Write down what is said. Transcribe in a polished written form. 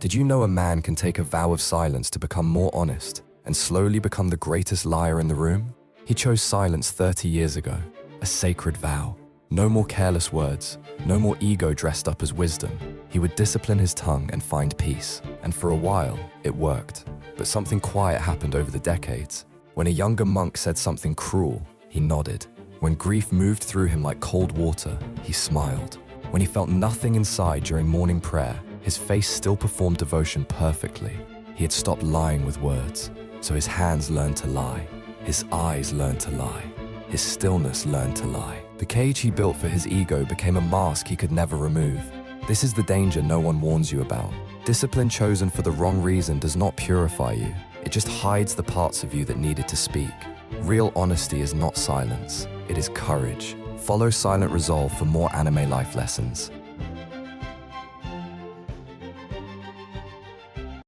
Did you know a man can take a vow of silence to become more honest and slowly become the greatest liar in the room? He chose silence 30 years ago, a sacred vow. No more careless words, no more ego dressed up as wisdom. He would discipline his tongue and find peace. And for a while, it worked. But something quiet happened over the decades. When a younger monk said something cruel, he nodded. When grief moved through him like cold water, he smiled. When he felt nothing inside during morning prayer, his face still performed devotion perfectly. He had stopped lying with words, so his hands learned to lie. His eyes learned to lie. His stillness learned to lie. The cage he built for his ego became a mask he could never remove. This is the danger no one warns you about. Discipline chosen for the wrong reason does not purify you. It just hides the parts of you that needed to speak. Real honesty is not silence. It is courage. Follow Silent Resolve for more anime life lessons.